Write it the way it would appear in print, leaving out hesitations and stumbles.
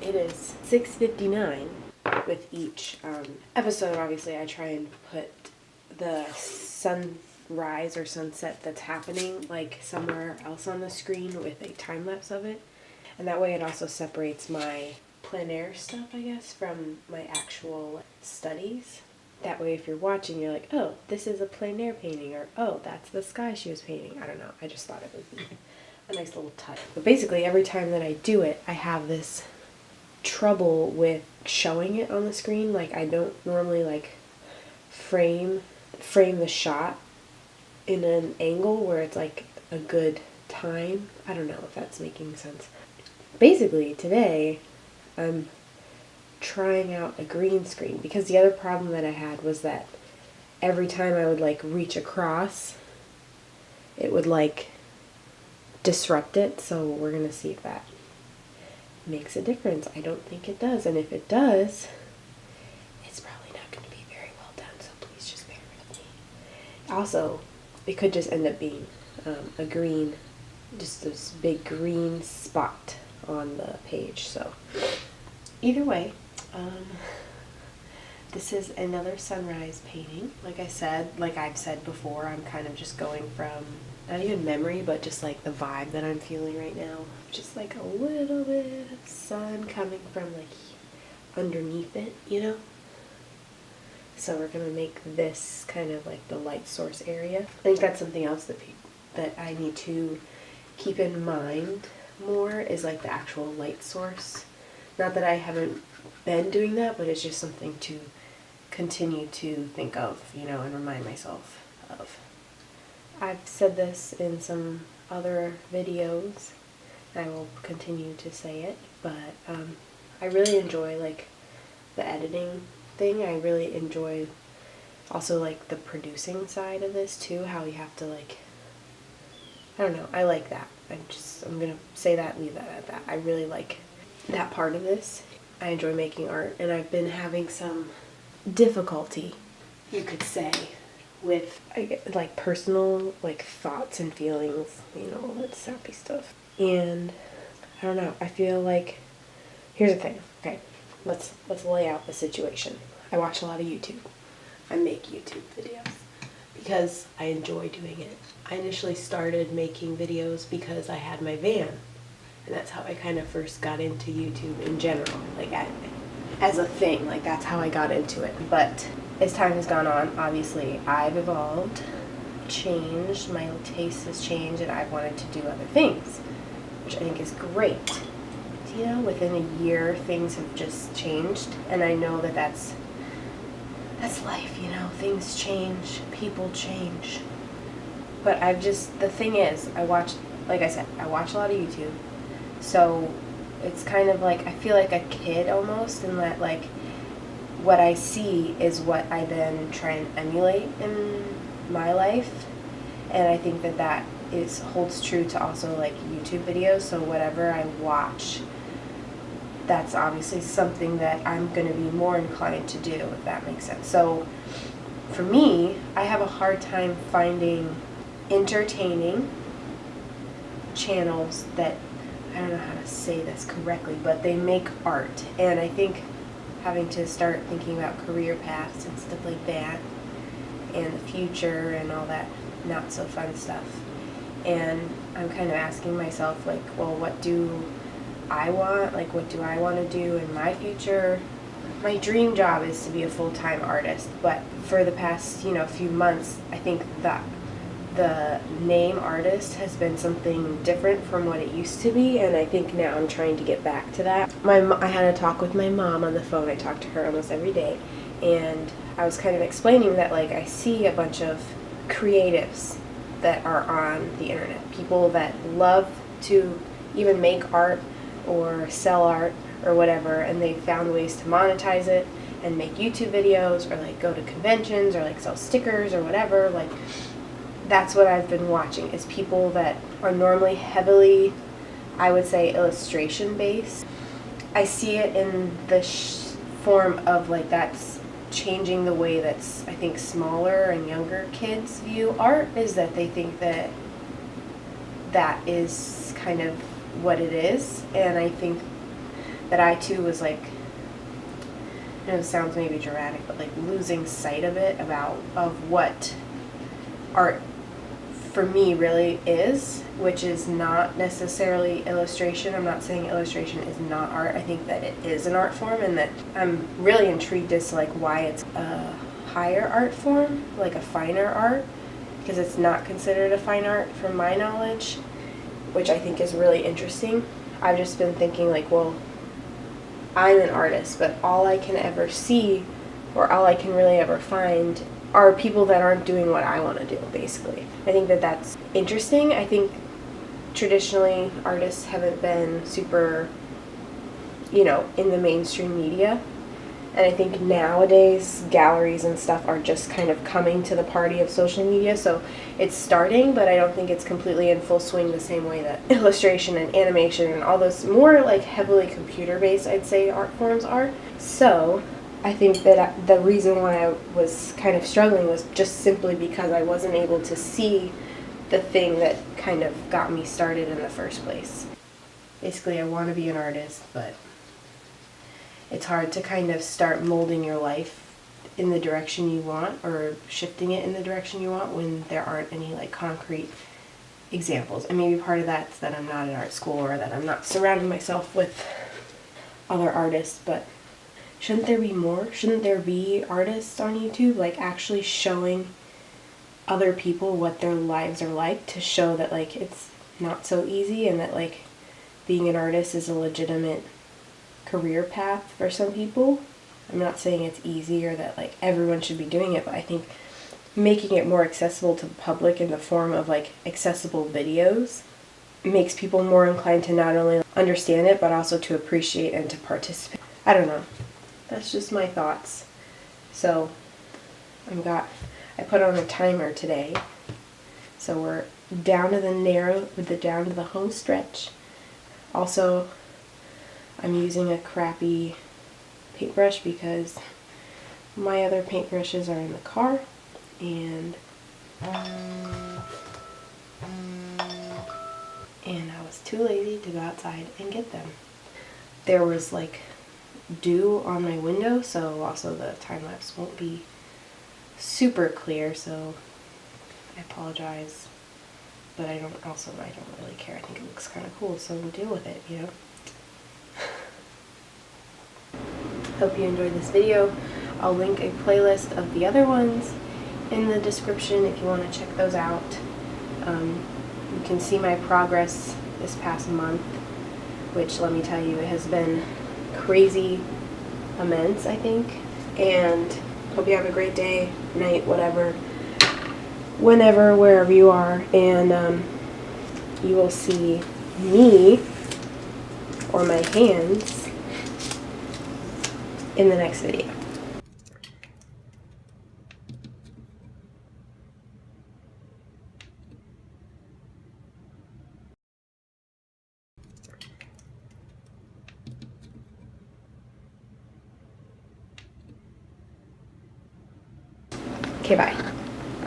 It is 6:59 with each episode. Obviously, I try and put the sunrise or sunset that's happening like somewhere else on the screen with a time lapse of it. And that way it also separates my plein air stuff, I guess, from my actual studies. That way if you're watching, you're like, oh, this is a plein air painting, or oh, that's the sky she was painting. I don't know. I just thought it would be a nice little touch. But basically, every time that I do it, I have this trouble with showing it on the screen. Like, I don't normally like frame the shot in an angle where it's like a good time. I don't know if that's making sense. Basically, today I'm trying out a green screen because the other problem that I had was that every time I would like reach across, it would like disrupt it. So we're gonna see if that makes a difference. I don't think it does, and if it does, it's probably not going to be very well done, so please just bear with me. Also, it could just end up being a green, just this big green spot on the page. So either way, this is another sunrise painting. Like I've said before, I'm kind of just going from not even memory, but just like the vibe that I'm feeling right now. Just like a little bit of sun coming from like underneath it, you know? So we're gonna make this kind of like the light source area. I think that's something else that I need to keep in mind more, is like the actual light source. Not that I haven't been doing that, but it's just something to continue to think of, you know, and remind myself of. I've said this in some other videos. I will continue to say it, but I really enjoy like the editing thing. I really enjoy also like the producing side of this too, how you have to like, I don't know, I like that. I'm gonna say that and leave that at that. I really like that part of this. I enjoy making art, and I've been having some difficulty, you could say, with like personal like thoughts and feelings, you know, all that sappy stuff. And I don't know, I feel like, here's the thing, okay, let's lay out the situation. I watch a lot of YouTube. I make YouTube videos because I enjoy doing it. I initially started making videos because I had my van, and that's how I kind of first got into YouTube in general, like as a thing, like that's how I got into it. But as time has gone on, obviously I've evolved, changed, my taste has changed, and I've wanted to do other things, which I think is great. You know, within a year things have just changed, and I know that that's life, you know, things change, people change. But the thing is, like I said, I watch a lot of YouTube, so it's kind of like, I feel like a kid almost, in that like what I see is what I then try and emulate in my life. And I think that holds true to also like YouTube videos. So whatever I watch, that's obviously something that I'm going to be more inclined to do, if that makes sense. So for me, I have a hard time finding entertaining channels that, I don't know how to say this correctly, but they make art. And I think having to start thinking about career paths and stuff like that, and the future and all that not so fun stuff. And I'm kind of asking myself, like, well, what do I want? Like, what do I want to do in my future? My dream job is to be a full-time artist, but for the past, few months, I think that the name artist has been something different from what it used to be, and I think now I'm trying to get back to that. I had a talk with my mom on the phone. I talk to her almost every day, and I was kind of explaining that, like, I see a bunch of creatives that are on the internet, people that love to even make art or sell art or whatever, and they've found ways to monetize it and make YouTube videos, or like go to conventions, or like sell stickers or whatever. Like, that's what I've been watching, is people that are normally heavily, I would say, illustration based. I see it in the form of, like, that's changing the way that's, I think, smaller and younger kids view art, is that they think that that is kind of what it is. And I think that I too was like, I know this sounds maybe dramatic, but like losing sight of it, of what art for me really is, which is not necessarily illustration. I'm not saying illustration is not art. I think that it is an art form, and that I'm really intrigued as to like why it's a higher art form, like a finer art, because it's not considered a fine art from my knowledge, which I think is really interesting. I've just been thinking like, well, I'm an artist, but all I can ever see, or all I can really ever find, are people that aren't doing what I want to do, basically. I think that that's interesting. I think traditionally artists haven't been super, you know, in the mainstream media. And I think nowadays galleries and stuff are just kind of coming to the party of social media. So it's starting, but I don't think it's completely in full swing the same way that illustration and animation and all those more like heavily computer-based, I'd say, art forms are. So I think that the reason why I was kind of struggling was just simply because I wasn't able to see the thing that kind of got me started in the first place. Basically, I want to be an artist, but it's hard to kind of start molding your life in the direction you want, or shifting it in the direction you want, when there aren't any like concrete examples. And maybe part of that's that I'm not in art school, or that I'm not surrounding myself with other artists, but shouldn't there be more? Shouldn't there be artists on YouTube like actually showing other people what their lives are like, to show that like it's not so easy, and that like being an artist is a legitimate career path for some people? I'm not saying it's easy or that like everyone should be doing it, but I think making it more accessible to the public in the form of like accessible videos makes people more inclined to not only understand it, but also to appreciate and to participate. I don't know. That's just my thoughts. So I put on a timer today. So we're down to the home stretch. Also, I'm using a crappy paintbrush because my other paintbrushes are in the car, and I was too lazy to go outside and get them. There was like dew on my window, so also the time lapse won't be super clear, so I apologize, but I don't really care. I think it looks kind of cool, so we'll deal with it, you know. Hope you enjoyed this video. I'll link a playlist of the other ones in the description if you want to check those out. You can see my progress this past month, which, let me tell you, it has been crazy immense, I think. And hope you have a great day, night, whatever, whenever, wherever you are, and you will see me, or my hands, in the next video. Okay, bye.